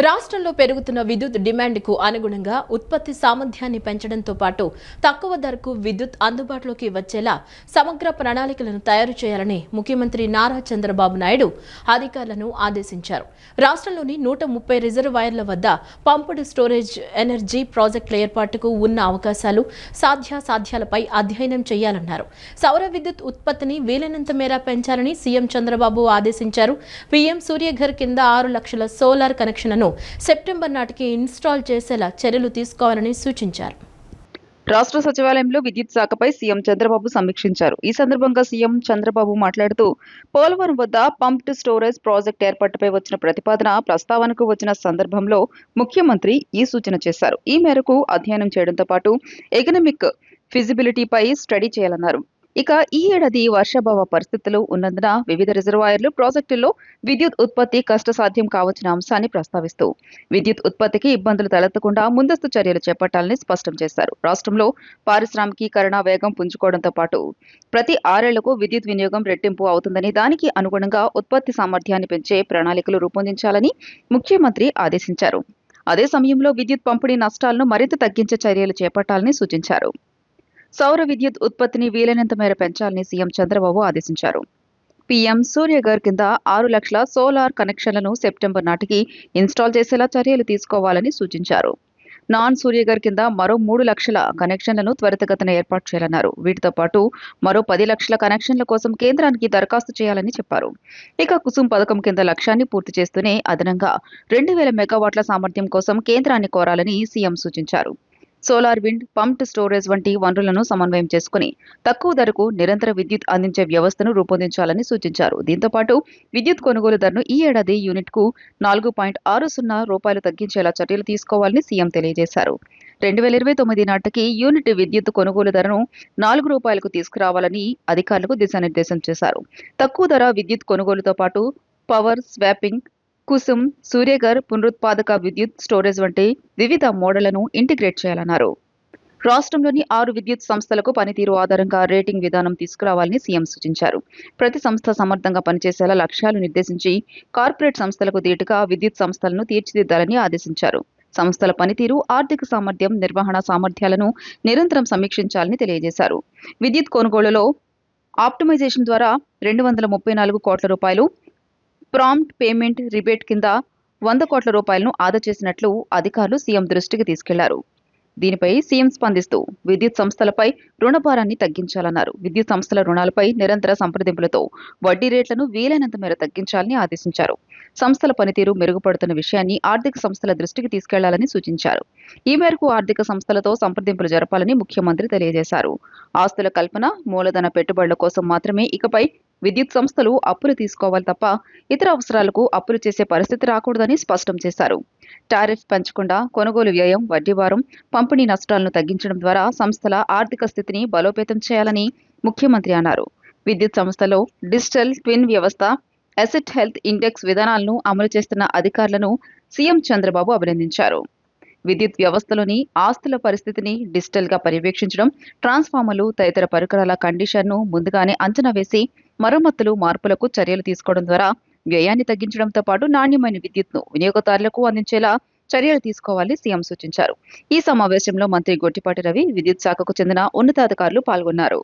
రాష్ట్రంలో పెరుగుతున్న విద్యుత్ డిమాండ్కు అనుగుణంగా ఉత్పత్తి సామర్థ్యాన్ని పెంచడంతో పాటు తక్కువ ధరకు విద్యుత్ అందుబాటులోకి వచ్చేలా సమగ్ర ప్రణాళికలను తయారు చేయాలని ముఖ్యమంత్రి నారా చంద్రబాబు నాయుడు అధికారులను ఆదేశించారు. రాష్ట్రంలోని 130 రిజర్వాయర్ల వద్ద పంప్డ్ స్టోరేజ్ ఎనర్జీ ప్రాజెక్టుల ఏర్పాటుకు ఉన్న అవకాశాలు, సాధ్యాసాధ్యాలపై అధ్యయనం చేయాలన్నారు. సౌర విద్యుత్ ఉత్పత్తిని వీలైనంత మేర పెంచాలని సీఎం చంద్రబాబు ఆదేశించారు. పీఎం సూర్యఘర్ కింద 6 లక్షల సోలార్ కనెక్షన్లను సెప్టెంబర్ నాటికి ఇన్స్టాల్ చేసేలా చర్యలు తీసుకోవాలని సూచించారు. రాష్ట్ర సచివాలయంలో విద్యుత్ శాఖపై సీఎం చంద్రబాబు సమీక్షించారు. ఈ సందర్భంగా సీఎం చంద్రబాబు మాట్లాడుతూ, పోలవరం వద్ద పంప్డ్ స్టోరేజ్ ప్రాజెక్టు ఏర్పాటుపై వచ్చిన ప్రస్తావనకు వచ్చిన సందర్భంలో ముఖ్యమంత్రి ఈ సూచన చేశారు. ఈ మేరకు అధ్యయనం చేయడంతో పాటు ఎకనామిక్ ఫిజిబిలిటీపై స్టడీ చేయాలన్నారు. ఇక ఈ ఏడాది వర్షాభావ పరిస్థితులు ఉన్నందున వివిధ రిజర్వాయర్లు, ప్రాజెక్టుల్లో విద్యుత్ ఉత్పత్తి కష్టసాధ్యం కావచ్చిన అంశాన్ని ప్రస్తావిస్తూ విద్యుత్ ఉత్పత్తికి ఇబ్బందులు తలెత్తకుండా ముందస్తు చర్యలు చేపట్టాలని స్పష్టం చేశారు. రాష్ట్రంలో పారిశ్రామికీకరణ వేగం పుంజుకోవడంతో పాటు ప్రతి 6 ఏళ్లకు విద్యుత్ వినియోగం రెట్టింపు అవుతుందని, దానికి అనుగుణంగా ఉత్పత్తి సామర్థ్యాన్ని పెంచే ప్రణాళికలు రూపొందించాలని ముఖ్యమంత్రి ఆదేశించారు. అదే సమయంలో విద్యుత్ పంపిణీ నష్టాలను మరింత తగ్గించే చర్యలు చేపట్టాలని సూచించారు. సౌర విద్యుత్ ఉత్పత్తిని వీలైనంత మేర పెంచాలని సీఎం చంద్రబాబు ఆదేశించారు. పీఎం సూర్యఘర్ కింద 6 లక్షల సోలార్ కనెక్షన్లను సెప్టెంబర్ నాటికి ఇన్స్టాల్ చేసేలా చర్యలు తీసుకోవాలని సూచించారు. నాన్ సూర్యఘర్ కింద మరో 3 లక్షల కనెక్షన్లను త్వరితగతిన ఏర్పాటు చేయాలన్నారు. వీటితో పాటు మరో 10 లక్షల కనెక్షన్ల కోసం కేంద్రానికి దరఖాస్తు చేయాలని చెప్పారు. ఇక కుసుమ్ పథకం కింద లక్ష్యాన్ని పూర్తి చేస్తూనే అదనంగా 2000 మెగావాట్ల సామర్థ్యం కోసం కేంద్రాన్ని కోరాలని సీఎం సూచించారు. సోలార్, విండ్, పంప్డ్ స్టోరేజ్ వంటి వనరులను సమన్వయం చేసుకుని తక్కువ ధరకు నిరంతర విద్యుత్ అందించే వ్యవస్థను రూపొందించాలని సూచించారు. దీంతో పాటు విద్యుత్ కొనుగోలు ధరను ఈ ఏడాది యూనిట్కు 4.60 రూపాయలు తగ్గించేలా చర్యలు తీసుకోవాలని సీఎం తెలియజేశారు. 2029 నాటికి యూనిట్ విద్యుత్ కొనుగోలు ధరను 4 రూపాయలకు తీసుకురావాలని అధికారులకు దిశానిర్దేశం చేశారు. తక్కువ ధర విద్యుత్ కొనుగోలుతో పాటు పవర్ స్వాపింగ్, కుసుమ్, సూర్యఘర్, పునరుత్పాదక విద్యుత్ స్టోరేజ్ వంటి వివిధ మోడళ్లను ఇంటిగ్రేట్ చేయాలన్నారు. రాష్ట్రంలోని 6 విద్యుత్ సంస్థలకు పనితీరు ఆధారంగా రేటింగ్ విధానం తీసుకురావాలని సీఎం సూచించారు. ప్రతి సంస్థ సమర్థంగా పనిచేసేలా లక్ష్యాలు నిర్దేశించి కార్పొరేట్ సంస్థలకు ధీటుగా విద్యుత్ సంస్థలను తీర్చిదిద్దాలని ఆదేశించారు. సంస్థల పనితీరు, ఆర్థిక సామర్థ్యం, నిర్వహణ సామర్థ్యాలను నిరంతరం సమీక్షించాలని తెలియజేశారు. విద్యుత్ కొనుగోలులో ఆప్టిమైజేషన్ ద్వారా 234 కోట్ల రూపాయలు, ప్రాంప్ట్ పేమెంట్ రిబేట్ కింద 100 కోట్ల రూపాయలను ఆదా చేసినట్లు అధికారులు సీఎం దృష్టికి తీసుకెళ్లారు. దీనిపై సీఎం స్పందిస్తూ విద్యుత్ సంస్థలపై రుణభారాన్ని తగ్గించాలన్నారు. విద్యుత్ సంస్థల రుణాలపై నిరంతర సంప్రదింపులతో వడ్డీ రేట్లను వీలైనంత మేర తగ్గించాలని ఆదేశించారు. సంస్థల పనితీరు మెరుగుపడుతున్న విషయాన్ని ఆర్థిక సంస్థల దృష్టికి తీసుకెళ్లాలని సూచించారు. ఈ మేరకు ఆర్థిక సంస్థలతో సంప్రదింపులు జరపాలని ముఖ్యమంత్రి తెలియజేశారు. ఆస్తుల కల్పన, మూలధన పెట్టుబడుల కోసం మాత్రమే ఇకపై విద్యుత్ సంస్థలు అప్పులు తీసుకోవాలి తప్ప ఇతర అవసరాలకు అప్పులు చేసే పరిస్థితి రాకూడదని స్పష్టం చేశారు. టారిఫ్ పెంచకుండా కొనుగోలు వ్యయం, వడ్డీ భారం, పంపిణీ నష్టాలను తగ్గించడం ద్వారా సంస్థల ఆర్థిక స్థితిని బలోపేతం చేయాలని ముఖ్యమంత్రి అన్నారు. విద్యుత్ సంస్థలో డిజిటల్ ట్విన్ వ్యవస్థ, అసెట్ హెల్త్ ఇండెక్స్ విధానాలను అమలు చేస్తున్న అధికారులను సీఎం చంద్రబాబు అభినందించారు. విద్యుత్ వ్యవస్థలోని ఆస్తుల పరిస్థితిని డిజిటల్గా పర్యవేక్షించడం, ట్రాన్స్ఫార్మర్లు తదితర పరికరాల కండిషన్ను ముందుగానే అంచనా వేసి మరమ్మతులు, మార్పులకు చర్యలు తీసుకోవడం ద్వారా వ్యయాన్ని తగ్గించడంతో పాటు నాణ్యమైన విద్యుత్ను వినియోగదారులకు అందించేలా చర్యలు తీసుకోవాలని సీఎం సూచించారు. ఈ సమావేశంలో మంత్రి గొట్టిపాటి రవి, విద్యుత్ శాఖకు చెందిన ఉన్నతాధికారులు పాల్గొన్నారు.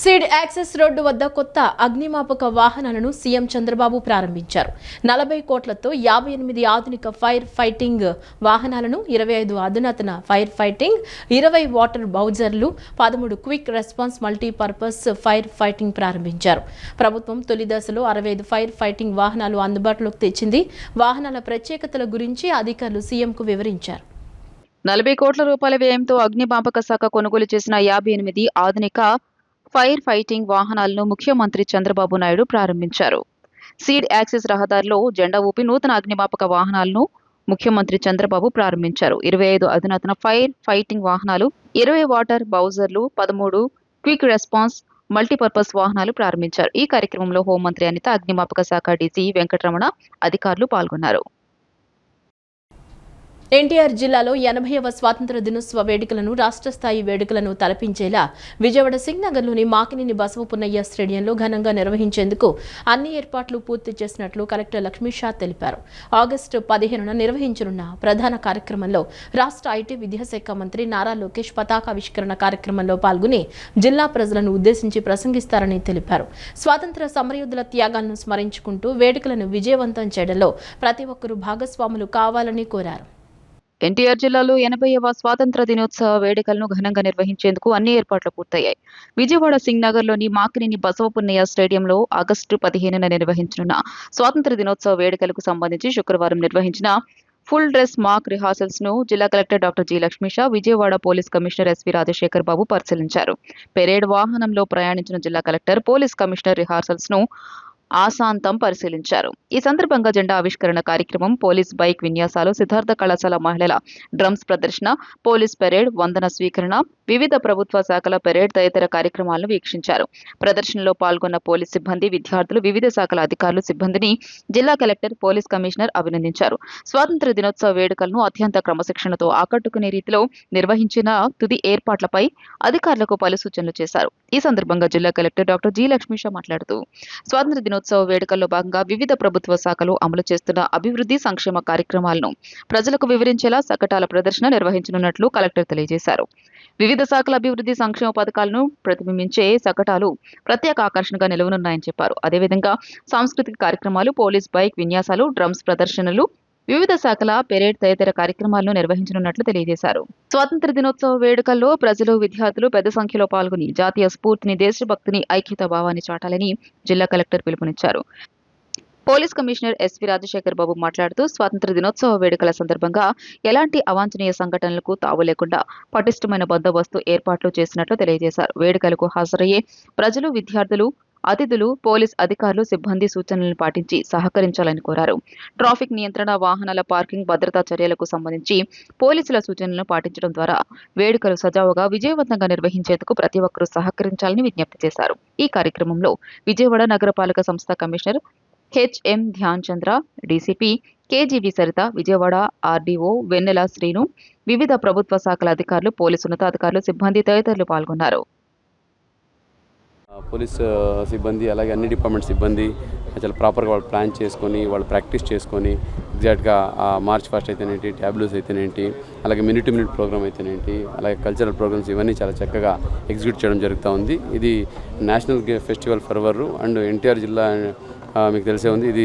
సీడ్ యాక్సెస్ రోడ్డు వద్ద కొత్త అగ్నిమాపక వాహనాలను సీఎం చంద్రబాబు ప్రారంభించారు. 40 కోట్లతో 58 ఆధునిక ఫైర్ ఫైటింగ్ వాహనాలను, 25 అధునాతన ఫైర్ ఫైటింగ్, 20 వాటర్ బౌజర్లు, 13 quick response multipurpose fire fighting ప్రారంభించారు. ప్రభుత్వం తొలి దశలో 65 ఫైర్ ఫైటింగ్ వాహనాలు అందుబాటులోకి తెచ్చింది. వాహనాల ప్రత్యేకతల గురించి అధికారులు సీఎంకు వివరించారు. 40 కోట్ల రూపాయల వ్యయంతో అగ్నిమాపక శాఖ కొనుగోలు చేసిన 58 ఆధునిక ఫైర్ ఫైటింగ్ వాహనాలను ముఖ్యమంత్రి చంద్రబాబు నాయుడు ప్రారంభించారు. సీడ్ యాక్సెస్ రహదారిలో జెండా ఊపి నూతన అగ్నిమాపక వాహనాలను ముఖ్యమంత్రి చంద్రబాబు ప్రారంభించారు. 25 అధునాతన ఫైర్ ఫైటింగ్ వాహనాలు, 20 వాటర్ బౌజర్లు, 13 క్విక్ రెస్పాన్స్ మల్టీపర్పస్ వాహనాలు ప్రారంభించారు. ఈ కార్యక్రమంలో హోంమంత్రి అనిత, అగ్నిమాపక శాఖ డీసీ వెంకటరమణ, అధికారులు పాల్గొన్నారు. ఎన్టీఆర్ జిల్లాలో 80వ స్వాతంత్ర దినోత్సవ వేడుకలను రాష్ట్ర స్థాయి వేడుకలను తలపించేలా విజయవాడ సింగ్నగర్లోని మాకినేని బసవపున్నయ్య స్టేడియంలో ఘనంగా నిర్వహించేందుకు అన్ని ఏర్పాట్లు పూర్తి చేసినట్లు కలెక్టర్ లక్ష్మీషా తెలిపారు. ఆగస్టు 15న నిర్వహించనున్న ప్రధాన కార్యక్రమంలో రాష్ట్ర ఐటీ విద్యాశాఖ మంత్రి నారా లోకేష్ పతాకావిష్కరణ కార్యక్రమంలో పాల్గొని జిల్లా ప్రజలను ఉద్దేశించి ప్రసంగిస్తారని తెలిపారు. స్వాతంత్ర సమరయోధుల త్యాగాలను స్మరించుకుంటూ వేడుకలను విజయవంతం చేయడంలో ప్రతి ఒక్కరూ భాగస్వాములు కావాలని కోరారు. ఎన్టీఆర్ జిల్లాలో 80వ స్వాతంత్ర దినోత్సవ వేడుకలను ఘనంగా నిర్వహించేందుకు అన్ని ఏర్పాట్లు పూర్తయ్యాయి. విజయవాడ సింగ్నగర్లోని మాకినేని బసవపున్నయ్య స్టేడియంలో ఆగస్టు 15న నిర్వహించనున్న స్వాతంత్ర దినోత్సవ వేడుకలకు సంబంధించి శుక్రవారం నిర్వహించిన ఫుల్ డ్రెస్ మాక్ రిహార్సల్స్ ను జిల్లా collector doctor G Lakshmisha, Vijayawada police commissioner SV Rajasekhar Babu పరిశీలించారు. పెరేడ్ వాహనంలో ప్రయాణించిన జిల్లా కలెక్టర్, పోలీస్ కమిషనర్ రిహార్సల్స్ ను ఆశాంతం పరిశీలించారు. ఈ సందర్భంగా జెండా ఆవిష్కరణ కార్యక్రమం, పోలీస్ బైక్ విన్యాసాలు, సిద్ధార్థ కళాశాల మహిళల డ్రమ్స్ ప్రదర్శన, పోలీస్ పెరేడ్, వందన స్వీకరణ, వివిధ ప్రభుత్వ శాఖల పెరేడ్ తదితర కార్యక్రమాలను వీక్షించారు. ప్రదర్శనలో పాల్గొన్న పోలీస్ సిబ్బంది, విద్యార్థులు, వివిధ శాఖల అధికారులు, సిబ్బందిని జిల్లా కలెక్టర్, పోలీస్ కమిషనర్ అభినందించారు. స్వాతంత్ర దినోత్సవ వేడుకలను అత్యంత క్రమశిక్షణతో ఆకట్టుకునే రీతిలో నిర్వహించిన తుది ఏర్పాట్లపై అధికారులకు పలు సూచనలు చేశారు. ఈ సందర్భంగా జిల్లా కలెక్టర్ డాక్టర్ జి లక్ష్మీషా మాట్లాడుతూ స్వాతంత్ర దినోత్సవ వేడుకల్లో భాగంగా వివిధ ప్రభుత్వ శాఖలు అమలు చేస్తున్న అభివృద్ధి సంక్షేమ కార్యక్రమాలను ప్రజలకు వివరించేలా శకటాల ప్రదర్శన నిర్వహించనున్నట్లు కలెక్టర్ తెలియజేశారు. వివిధ శాఖల అభివృద్ధి సంక్షేమ పథకాలను ప్రతిబింబించే శకటాలు ప్రత్యేక ఆకర్షణగా నిలవనున్నాయని చెప్పారు. అదేవిధంగా సాంస్కృతిక కార్యక్రమాలు, పోలీస్ బైక్ విన్యాసాలు, డ్రమ్స్ ప్రదర్శనలు, వివిధ శాఖల పెరేడ్ తదితర కార్యక్రమాలను నిర్వహించనున్నట్లు తెలియజేశారు. స్వాతంత్ర దినోత్సవ వేడుకల్లో ప్రజలు, విద్యార్థులు పెద్ద సంఖ్యలో పాల్గొని జాతీయ స్ఫూర్తిని, దేశభక్తిని, ఐక్యతా భావాన్ని చాటాలని జిల్లా కలెక్టర్ పిలుపునిచ్చారు. పోలీస్ కమిషనర్ ఎస్వి రాజశేఖర్ బాబు మాట్లాడుతూ స్వాతంత్ర దినోత్సవ వేడుకల సందర్భంగా ఎలాంటి అవాంఛనీయ సంఘటనలకు తావు లేకుండా పటిష్టమైన బందోబస్తు ఏర్పాట్లు చేసినట్లు తెలియజేశారు. వేడుకలకు హాజరయ్యే ప్రజలు, విద్యార్థులు, అతిథులు, పోలీస్ అధికారులు, సిబ్బంది సూచనలను పాటించి సహకరించాలని కోరారు. ట్రాఫిక్ నియంత్రణ, వాహనాల పార్కింగ్, భద్రతా చర్యలకు సంబంధించి పోలీసుల సూచనలను పాటించడం ద్వారా వేడుకలు సజావుగా, విజయవంతంగా నిర్వహించేందుకు ప్రతి ఒక్కరూ సహకరించాలని విజ్ఞప్తి చేశారు. ఈ కార్యక్రమంలో విజయవాడ నగరపాలక సంస్థ కమిషనర్ హెచ్ఎం ధ్యాన్ చంద్ర, డీసీపీ కేజీవి సరిత, విజయవాడ ఆర్డీఓ వెన్నెల శ్రీను, వివిధ ప్రభుత్వ శాఖల అధికారులు, పోలీసు ఉన్నతాధికారులు, సిబ్బంది తదితరులు పాల్గొన్నారు. పోలీస్ సిబ్బంది, అలాగే అన్ని డిపార్ట్మెంట్ సిబ్బంది చాలా ప్రాపర్గా వాళ్ళు ప్లాన్ చేసుకొని, వాళ్ళు ప్రాక్టీస్ చేసుకొని ఎగ్జాక్ట్గా మార్చ్ ఫస్ట్ అయితేనేంటి, ట్యాబ్లూస్ అయితేనేంటి, అలాగే మినిట్ టు మినిట్ ప్రోగ్రామ్ అయితేనేంటి, అలాగే కల్చరల్ ప్రోగ్రామ్స్ ఇవన్నీ చాలా చక్కగా ఎగ్జిక్యూట్ చేయడం జరుగుతూ ఉంది. ఇది నేషనల్ ఫెస్టివల్ ఫర్వర్ అండ్ ఎన్టీఆర్ జిల్లా మీకు తెలిసే ఉంది. ఇది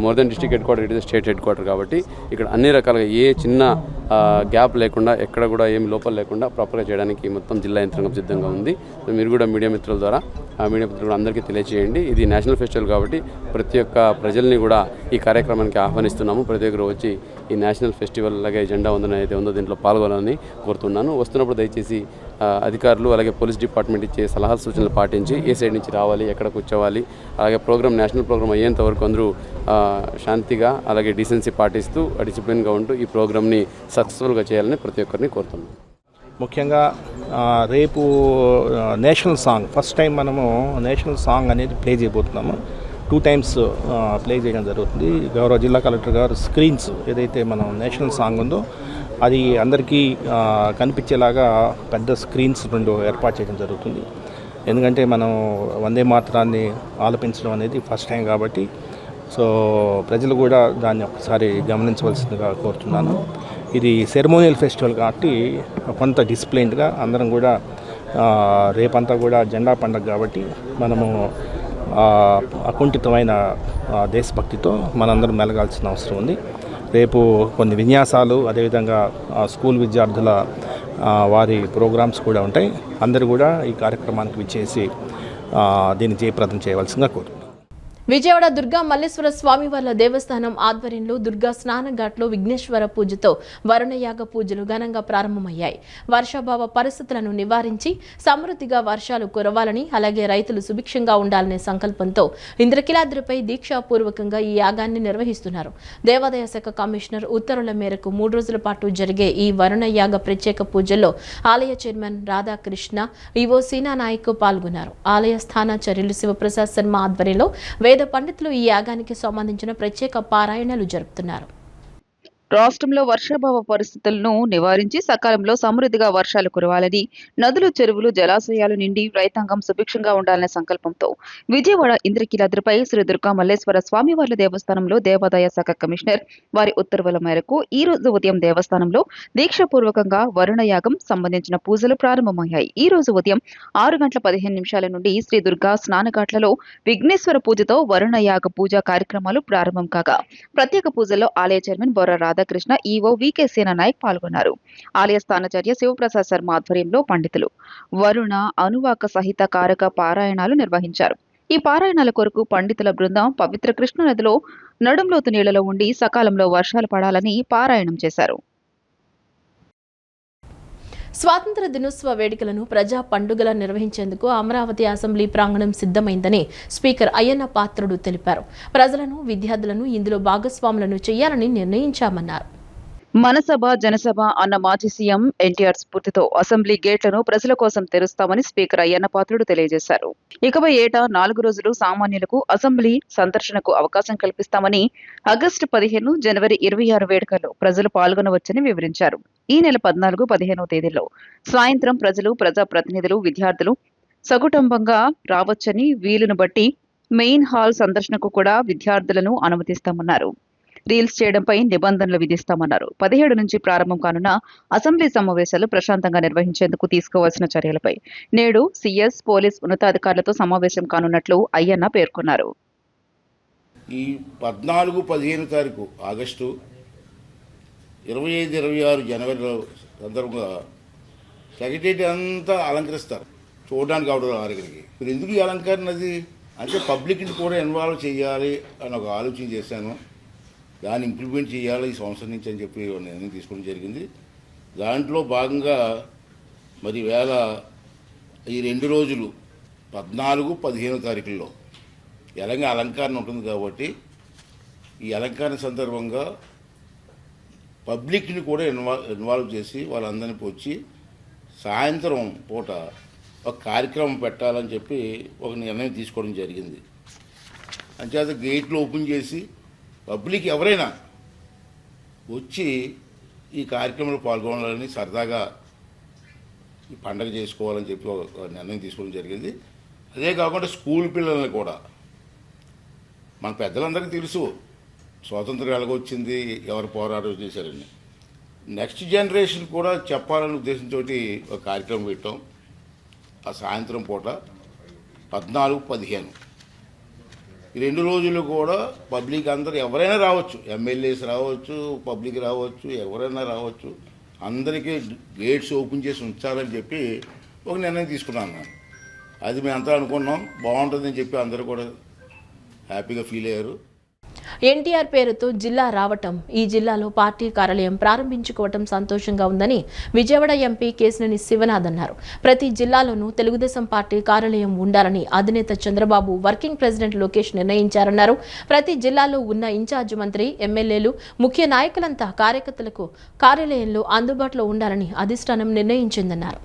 more than district head quarter, it is state head quarter. కాబట్టి ఇక్కడ అన్ని రకాలుగా ఏ చిన్న గ్యాప్ లేకుండా, ఎక్కడ కూడా ఏమి లోపల లేకుండా ప్రాపర్గా చేయడానికి మొత్తం జిల్లా యంత్రాంగం సిద్ధంగా ఉంది. సో మీరు కూడా మీడియా మిత్రుల ద్వారా మీడియా మిత్రులు కూడా అందరికీ తెలియజేయండి. ఇది నేషనల్ ఫెస్టివల్ కాబట్టి ప్రతి ఒక్క ప్రజల్ని కూడా ఈ కార్యక్రమానికి ఆహ్వానిస్తున్నాము. ప్రతి ఒక్కరు వచ్చి ఈ నేషనల్ ఫెస్టివల్ అలాగే జెండా వందనం అయితే ఉందో దీంట్లో పాల్గొనాలని కోరుతున్నాను. వస్తున్నప్పుడు దయచేసి అధికారులు అలాగే పోలీస్ డిపార్ట్మెంట్ ఇచ్చే సలహా సూచనలు పాటించి ఏ సైడ్ నుంచి రావాలి, ఎక్కడ కూర్చోవాలి, అలాగే ప్రోగ్రామ్ నేషనల్ ప్రోగ్రామ్ అయ్యేంత వరకు అందరూ శాంతిగా అలాగే డీసెన్సీ పాటిస్తూ డిసిప్లిన్గా ఉంటూ ఈ ప్రోగ్రామ్ని సక్సెస్ఫుల్గా చేయాలని ప్రతి ఒక్కరిని కోరుతున్నాను. ముఖ్యంగా రేపు నేషనల్ సాంగ్ ఫస్ట్ టైం మనము నేషనల్ సాంగ్ అనేది ప్లే చేయబోతున్నాము. 2 times ప్లే చేయడం జరుగుతుంది. గౌరవ జిల్లా కలెక్టర్ గారు స్క్రీన్స్ ఏదైతే మనం నేషనల్ సాంగ్ ఉందో అది అందరికీ కనిపించేలాగా పెద్ద స్క్రీన్స్ 2 ఏర్పాటు చేయడం జరుగుతుంది. ఎందుకంటే మనం వందే మాతరాన్ని ఆలపించడం అనేది ఫస్ట్ టైం కాబట్టి సో ప్రజలు కూడా దాన్ని ఒకసారి గమనించవలసిందిగా కోరుతున్నాను. ఇది సెరమోనియల్ ఫెస్టివల్ కాబట్టి కొంత డిసిప్లైన్డ్గా అందరం కూడా రేపంతా కూడా జెండా పండుగ కాబట్టి మనము అకుంఠితమైన దేశభక్తితో మనందరం మెలగాల్సిన అవసరం ఉంది. రేపు కొన్ని విన్యాసాలు, అదేవిధంగా స్కూల్ విద్యార్థుల వారి ప్రోగ్రామ్స్ కూడా ఉంటాయి. అందరూ కూడా ఈ కార్యక్రమానికి విచ్చేసి దీన్ని జయప్రదం చేయవలసిందిగా కోరుతున్నాను. విజయవాడ దుర్గా మల్లేశ్వర స్వామివార్ల దేవస్థానం ఆధ్వర్యంలో దుర్గా స్నానఘాట్లో విఘ్నేశ్వర పూజతో వరుణయాగ పూజలు ఘనంగా ప్రారంభమయ్యాయి. వర్షాభావ పరిస్థితులను నివారించి సమృద్ధిగా వర్షాలు కురవాలని, అలాగే రైతులు సుభిక్షంగా ఉండాలనే సంకల్పంతో ఇంద్రకీలాద్రిపై దీక్షాపూర్వకంగా ఈ యాగాన్ని నిర్వహిస్తున్నారు. దేవాదాయ శాఖ కమిషనర్ ఉత్తర్వుల మేరకు 3 రోజుల పాటు జరిగే ఈ వరుణయాగ ప్రత్యేక పూజల్లో ఆలయ చైర్మన్ రాధాకృష్ణ, ఈవో సీనా నాయక్ పాల్గొన్నారు. ఆలయ స్థానాచార్యులు శివప్రసాద్ శర్మ ఆధ్వర్యంలో వేద పండితులు ఈ యాగానికి సంబంధించిన ప్రత్యేక పారాయణలు జరుపుతున్నారు. రాష్ట్రంలో వర్షాభావ పరిస్థితులను నివారించి సకాలంలో సమృద్ధిగా వర్షాలు కురవాలని, నదులు, చెరువులు, జలాశయాలు నిండి రైతాంగం సుభిక్షంగా ఉండాలనే సంకల్పంతో విజయవాడ ఇంద్రకీలాద్రిపై శ్రీ దుర్గా మల్లేశ్వర స్వామివార్ల దేవస్థానంలో దేవాదాయ శాఖ కమిషనర్ వారి ఉత్తర్వుల మేరకు ఈ రోజు ఉదయం దేవస్థానంలో దీక్షాపూర్వకంగా వరుణ యాగం సంబంధించిన పూజలు ప్రారంభమయ్యాయి. ఈ రోజు ఉదయం 6:15 నుండి శ్రీ దుర్గా స్నానఘాట్లలో విఘ్నేశ్వర పూజతో వరుణ యాగ పూజా కార్యక్రమాలు ప్రారంభం కాగా ప్రత్యేక పూజల్లో ఆలయ చైర్మన్ బొర్ర రాధాకృష్ణ, ఈవో వికే సేన నాయక్ పాల్గొన్నారు. ఆలయ స్థానాచార్య శివప్రసాద్ శర్మ ఆధ్వర్యంలో పండితులు వరుణ అనువాక సహిత కారక పారాయణాలు నిర్వహించారు. ఈ పారాయణాల కొరకు పండితుల బృందం పవిత్ర కృష్ణ నదిలో నడుంలోతు నీళ్లలో ఉండి సకాలంలో వర్షాలు పడాలని పారాయణం చేశారు. స్వాతంత్ర దినోత్సవ వేడుకలను ప్రజా పండుగలా నిర్వహించేందుకు అమరావతి అసెంబ్లీ ప్రాంగణం సిద్ధమైందని స్పీకర్ అయ్యన్న పాత్రుడు తెలిపారు. ప్రజలను, విద్యార్థులను ఇందులో భాగస్వాములను చేయాలని నిర్ణయించామన్నారు. మనసభ జనసభ అన్న మాజీ సీఎం ఎన్టీఆర్ స్ఫూర్తితో అసెంబ్లీ గేట్లను ప్రజల కోసం తెరుస్తామని స్పీకర్ అయ్యన్న పాత్రుడు తెలియజేశారు. ఇకపై ఏటా 4 రోజులు సామాన్యులకు అసెంబ్లీ సందర్శనకు అవకాశం కల్పిస్తామని, ఆగస్టు 15, జనవరి 26 వేడుకల్లో ప్రజలు పాల్గొనవచ్చని వివరించారు. ఈ నెల 14, 15వ తేదీల్లో సాయంత్రం ప్రజలు, ప్రజాప్రతినిధులు, విద్యార్థులు సకుటుంబంగా రావచ్చని, వీలును బట్టి మెయిన్ హాల్ సందర్శనకు కూడా విద్యార్థులను అనుమతిస్తామన్నారు. రీల్స్ చేయడంపై నిబంధనలు విధిస్తామన్నారు. 17 నుంచి ప్రారంభం కానున్న అసెంబ్లీ సమావేశాలు ప్రశాంతంగా నిర్వహించేందుకు తీసుకోవాల్సిన చర్యలపై నేడు సీఎస్, పోలీస్ ఉన్నతాధికారులతో సమావేశం కానున్నట్లు అయ్యన్న పేర్కొన్నారు. ఈ 14, 15 తారీఖు ఆగస్టు, 25, 26 జనవరిలో సందర్భంగా సెక్రటరీ అంతా అలంకరిస్తారు. చూడడానికి అవడం ఆరుగురికి. మీరు ఎందుకు ఈ అలంకరణ అది అంటే పబ్లిక్ని కూడా ఇన్వాల్వ్ చేయాలి అని ఒక ఆలోచన చేశాను. దాన్ని ఇంప్లిమెంట్ చేయాలి ఈ సంవత్సరం నుంచి అని చెప్పి నిర్ణయం తీసుకోవడం జరిగింది. దాంట్లో భాగంగా మరి వేళ ఈ 2 రోజులు 14, 15 తారీఖుల్లో ఎలాగ అలంకరణ ఉంటుంది కాబట్టి ఈ అలంకరణ సందర్భంగా పబ్లిక్ని కూడా ఇన్వాల్వ్ చేసి వాళ్ళందరినీ వచ్చి సాయంత్రం పూట ఒక కార్యక్రమం పెట్టాలని చెప్పి ఒక నిర్ణయం తీసుకోవడం జరిగింది. అంచేత గేట్లు ఓపెన్ చేసి పబ్లిక్ ఎవరైనా వచ్చి ఈ కార్యక్రమంలో పాల్గొనాలని, సరదాగా ఈ పండగ చేసుకోవాలని చెప్పి ఒక నిర్ణయం తీసుకోవడం జరిగింది. అదే కాకుండా స్కూల్ పిల్లల్ని కూడా, మన పెద్దలందరికీ తెలుసు స్వాతంత్రం ఎలాగొచ్చింది, ఎవరు పోరాటం చేశారని. నెక్స్ట్ జనరేషన్ కూడా చెప్పాలనే ఉద్దేశంతో ఒక కార్యక్రమం పెట్టాం. ఆ సాయంత్రం పూట 14, 15 ఈ 2 రోజులు కూడా పబ్లిక్ అందరూ ఎవరైనా రావచ్చు, ఎమ్మెల్యేస్ రావచ్చు, పబ్లిక్ రావచ్చు, ఎవరైనా రావచ్చు. అందరికీ గేట్స్ ఓపెన్ చేసి ఉంచాలని చెప్పి ఒక నిర్ణయం తీసుకున్నాను. అది మేము అంతా అనుకున్నాం, బాగుంటుందని చెప్పి అందరూ కూడా హ్యాపీగా ఫీల్ అయ్యారు. ఎన్టీఆర్ పేరుతో జిల్లా రావటం, ఈ జిల్లాలో పార్టీ కార్యాలయం ప్రారంభించుకోవటం సంతోషంగా ఉందని విజయవాడ ఎంపీ కేశినేని శివనాథ్ అన్నారు. ప్రతి జిల్లాలోనూ తెలుగుదేశం పార్టీ కార్యాలయం ఉండాలని అధినేత చంద్రబాబు, వర్కింగ్ ప్రెసిడెంట్ లోకేష్ నిర్ణయించారన్నారు. ప్రతి జిల్లాలో ఉన్న ఇన్ఛార్జ్ మంత్రి, ఎమ్మెల్యేలు, ముఖ్య నాయకులంతా కార్యకర్తలకు కార్యాలయంలో అందుబాటులో ఉండాలని అధిష్టానం నిర్ణయించిందన్నారు.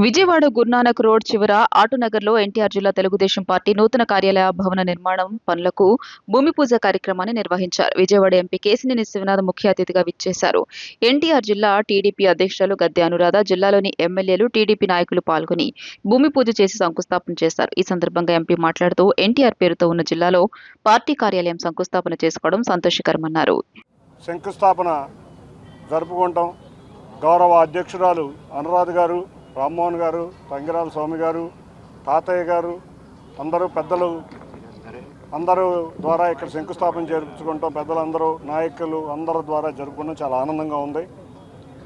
విజయవాడ గురునానక్ రోడ్ చివర ఆటోనగర్లో ఎన్టీఆర్ జిల్లా తెలుగుదేశం పార్టీ నూతన కార్యాలయ భవన నిర్మాణం పనులకు భూమి పూజ కార్యక్రమాన్ని నిర్వహించారు. విజయవాడ ఎంపీ కేశినేని శివనాథ్ ముఖ్య అతిథిగా విచ్చేశారు. ఎన్టీఆర్ జిల్లా టీడీపీ అధ్యక్షులు గద్దె అనురాధ, జిల్లాలోని ఎమ్మెల్యేలు, టీడీపీ నాయకులు పాల్గొని భూమి పూజ చేసి శంకుస్థాపన చేశారు. ఈ సందర్భంగా ఎంపీ మాట్లాడుతూ ఎన్టీఆర్ పేరుతో ఉన్న జిల్లాలో పార్టీ కార్యాలయం శంకుస్థాపన చేసుకోవడం సంతోషకరమన్నారు. శంకుస్థాపన జరుపుకుంటాం. గౌరవ అధ్యక్షురాలు అనురాధ గారు, రామ్మోహన్ గారు, తంగిరాల స్వామి గారు, తాతయ్య గారు, అందరూ పెద్దలు అందరూ ద్వారా ఇక్కడ శంకుస్థాపన జరుపుకుంటాం. పెద్దలందరూ, నాయకులు అందరి ద్వారా జరుపుకోవడం చాలా ఆనందంగా ఉంది.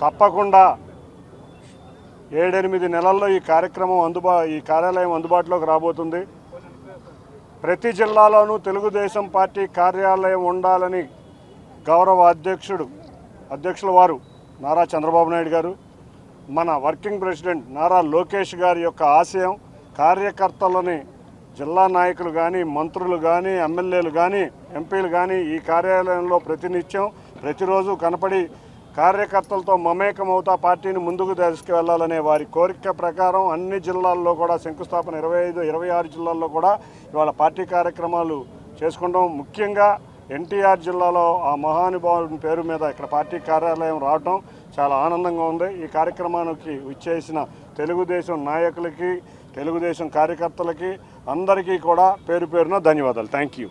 తప్పకుండా 7-8 నెలల్లో ఈ కార్యాలయం అందుబాటులోకి రాబోతుంది. ప్రతి జిల్లాలోనూ తెలుగుదేశం పార్టీ కార్యాలయం ఉండాలని గౌరవ అధ్యక్షుల వారు నారా చంద్రబాబు నాయుడు గారు, మన వర్కింగ్ ప్రెసిడెంట్ నారా లోకేష్ గారి యొక్క ఆశయం. కార్యకర్తలని, జిల్లా నాయకులు కానీ, మంత్రులు కానీ, ఎమ్మెల్యేలు కానీ, ఎంపీలు కానీ ఈ కార్యాలయంలో ప్రతినిత్యం ప్రతిరోజు కనపడి కార్యకర్తలతో మమేకమవుతా పార్టీని ముందుకు తీసుకువెళ్లాలనే వారి కోరిక ప్రకారం అన్ని జిల్లాల్లో కూడా శంకుస్థాపన 25, 26 జిల్లాల్లో కూడా ఇవాళ పార్టీ కార్యక్రమాలు చేసుకుంటాం. ముఖ్యంగా ఎన్టీఆర్ జిల్లాలో ఆ మహానుభావుని పేరు మీద ఇక్కడ పార్టీ కార్యాలయం రావటం చాలా ఆనందంగా ఉంది. ఈ కార్యక్రమానికి విచ్చేసిన తెలుగుదేశం నాయకులకి, తెలుగుదేశం కార్యకర్తలకి అందరికీ కూడా పేరు పేరున ధన్యవాదాలు. Thank you.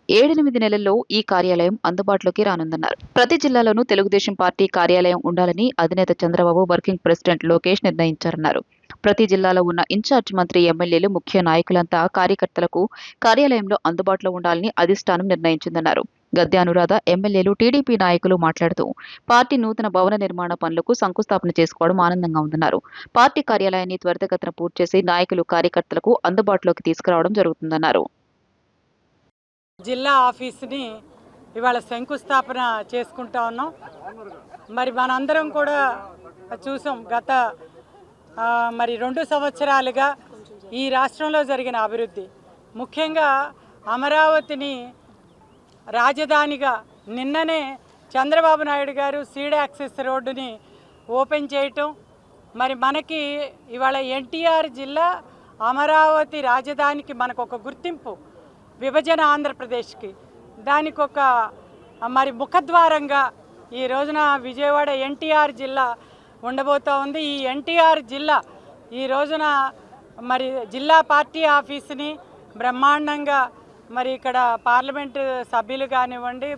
7-8 నెలల్లో ఈ కార్యాలయం అందుబాటులోకి రానుందన్నారు. ప్రతి జిల్లాలోనూ తెలుగుదేశం పార్టీ కార్యాలయం ఉండాలని అధినేత చంద్రబాబు వర్కింగ్ ప్రెసిడెంట్ లోకేష్ నిర్ణయించారన్నారు. ప్రతి జిల్లాలో ఉన్న ఇన్ఛార్జ్ మంత్రి, ఎమ్మెల్యేలు, ముఖ్య నాయకులంతా కార్యకర్తలకు కార్యాలయంలో అందుబాటులో ఉండాలని అధిష్టానం నిర్ణయించిందన్నారు. గద్దె అనురాధ, ఎమ్మెల్యేలు, టీడీపీ నాయకులు మాట్లాడుతూ పార్టీ నూతన భవన నిర్మాణ పనులకు శంకుస్థాపన చేసుకోవడం ఆనందంగా ఉందన్నారు. పార్టీ కార్యాలయాన్ని త్వరితగతిన పూర్తి చేసి నాయకులు, కార్యకర్తలకు అందుబాటులోకి తీసుకురావడం జరుగుతుందన్నారు. జిల్లా ఆఫీస్ని ఇవాళ శంకుస్థాపన చేసుకుంటా ఉన్నాం. మరి మనందరం కూడా చూసాం గత 2 సంవత్సరాలుగా ఈ రాష్ట్రంలో జరిగిన అభివృద్ధి, ముఖ్యంగా అమరావతిని రాజధానిగా నిన్ననే చంద్రబాబు నాయుడు గారు సీడ్ యాక్సెస్ రోడ్డుని ఓపెన్ చేయటం, మరి మనకి ఇవాళ ఎన్టీఆర్ జిల్లా అమరావతి రాజధానికి మనకు ఒక గుర్తింపు, విభజన ఆంధ్రప్రదేశ్కి దానికి ఒక ముఖద్వారంగా ఈ రోజున విజయవాడ ఎన్టీఆర్ జిల్లా ఉండబోతూ ఉంది. ఈ ఎన్టీఆర్ జిల్లా ఈ రోజున జిల్లా పార్టీ ఆఫీస్ని బ్రహ్మాండంగా ఇక్కడ పార్లమెంటు సభ్యులు కానివ్వండి,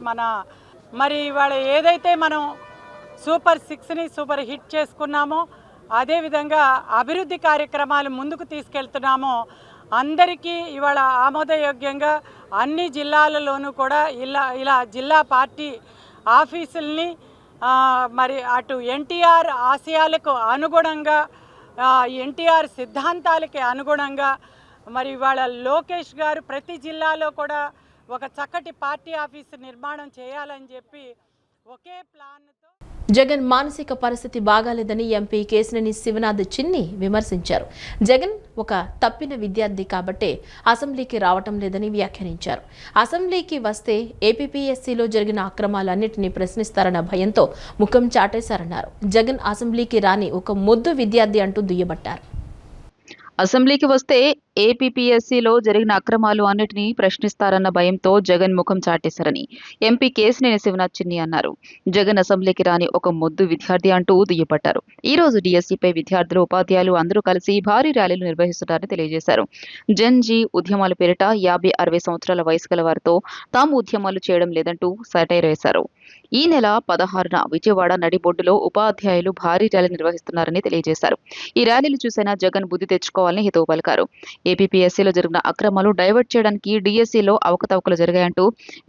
ఇవాళ ఏదైతే మనం సూపర్ 6ని సూపర్ హిట్ చేసుకున్నామో, అదేవిధంగా అభివృద్ధి కార్యక్రమాలు ముందుకు తీసుకెళ్తున్నామో, అందరికీ ఇవాళ ఆమోదయోగ్యంగా అన్ని జిల్లాలలోనూ కూడా ఇలా జిల్లా పార్టీ ఆఫీసుల్ని అటు ఎన్టీఆర్ ఆశయాలకు అనుగుణంగా, ఎన్టీఆర్ సిద్ధాంతాలకి అనుగుణంగా ఇవాళ లోకేష్ గారు ప్రతి జిల్లాలో కూడా ఒక చక్కటి పార్టీ ఆఫీసు నిర్మాణం చేయాలని చెప్పి ఒకే ప్లాన్తో. జగన్ మానసిక పరిస్థితి బాగాలేదని ఎంపీ కేశినేని శివనాథ్ చిన్ని విమర్శించారు. జగన్ ఒక తప్పిన విద్యార్థి కాబట్టే అసెంబ్లీకి రావటం లేదని వ్యాఖ్యానించారు. అసెంబ్లీకి వస్తే ఏపీపీఎస్సీలో జరిగిన అక్రమాలన్నింటినీ ప్రశ్నిస్తారన్న భయంతో ముఖం చాటేశారన్నారు. జగన్ అసెంబ్లీకి రాని ఒక మొద్దు విద్యార్థి అంటూ దుయ్యబట్టారు. అసెంబ్లీకి వస్తే ఏపీపీఎస్సీలో జరిగిన అక్రమాలు అన్నిటినీ ప్రశ్నిస్తారన్న భయంతో జగన్ ముఖం చాటేశారని ఎంపీ కేశినేని శివనాథ్ చిన్ని అన్నారు. జగన్ అసెంబ్లీకి రాని ఒక మొద్దు విద్యార్థి అంటూ దుయ్యబట్టారు. ఈ రోజు డిఎస్సీపై విద్యార్థులు, ఉపాధ్యాయులు అందరూ కలిసి భారీ ర్యాలీలు నిర్వహిస్తున్నారని తెలియజేశారు. జన్ జీ ఉద్యమాల పేరిట 50-60 సంవత్సరాల వయసు గల వారితో తాము ఉద్యమాలు చేయడం లేదంటూ సటైర్ వేశారు. ఈ నెల 16న విజయవాడ నడిబొడ్డులో ఉపాధ్యాయులు భారీ ర్యాలీ నిర్వహిస్తున్నారని తెలియజేశారు. ఈ ర్యాలీలు చూసైనా జగన్ బుద్ధి తెచ్చుకోవాలని హితవు పలికారు. ఏపీపీఎస్సీలో జరిగిన అక్రమాలు డైవర్ట్ చేయడానికి డిఎస్సీలో అవకతవకలు జరిగాయంటూ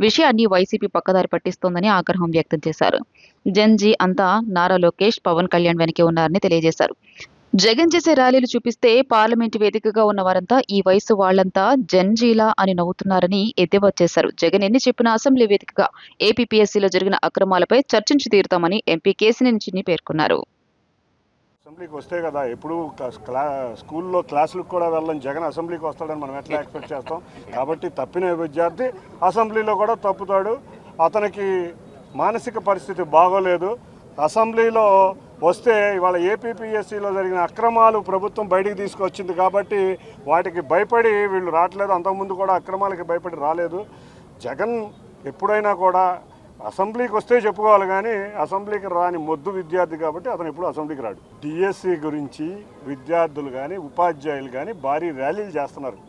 విషయాన్ని వైసీపీ పక్కదారి పట్టిస్తోందని ఆగ్రహం వ్యక్తం చేశారు. జన్ జీ అంతా నారా లోకేష్, పవన్ కళ్యాణ్ వెనకే ఉన్నారని తెలియజేశారు. జగన్ చేసే ర్యాలీలు చూపిస్తే పార్లమెంటు వేదికగా ఉన్న వారంతా ఈ వయసు వాళ్లంతా జన్జీలా అని నవ్వుతున్నారని ఎద్దేవా చేశారు. జగన్ ఎన్ని చెప్పినా అసెంబ్లీ వేదికగా ఏపీపీఎస్సీలో జరిగిన అక్రమాలపై చర్చించి తీరుతామని ఎంపీ కేశినేని చిన్ని పేర్కొన్నారు. అసెంబ్లీకి వస్తే కదా ఎప్పుడు స్కూల్లో క్లాసులకు కూడా వెళ్ళని జగన్ అసెంబ్లీకి వస్తాడని మనం ఎట్లా ఎక్స్పెక్ట్ చేస్తాం. కాబట్టి తప్పిన విద్యార్థి అసెంబ్లీలో కూడా తప్పుతాడు. అతనికి మానసిక పరిస్థితి బాగోలేదు. అసెంబ్లీలో వస్తే ఇవాళ ఏపీపీఎస్సీలో జరిగిన అక్రమాలు ప్రభుత్వం బయటికి తీసుకొచ్చింది కాబట్టి వాటికి భయపడి వీళ్ళు రావట్లేదు. అంతకుముందు కూడా అక్రమాలకి భయపడి రాలేదు. జగన్ ఎప్పుడైనా కూడా అసెంబ్లీకి వస్తే చెప్పుకోవాలి, కానీ అసెంబ్లీకి రాని మొద్దు విద్యార్థి కాబట్టి అతను ఎప్పుడు అసెంబ్లీకి రాడు. డిఎస్సి గురించి విద్యార్థులు కానీ ఉపాధ్యాయులు కానీ భారీ ర్యాలీలు చేస్తున్నారు.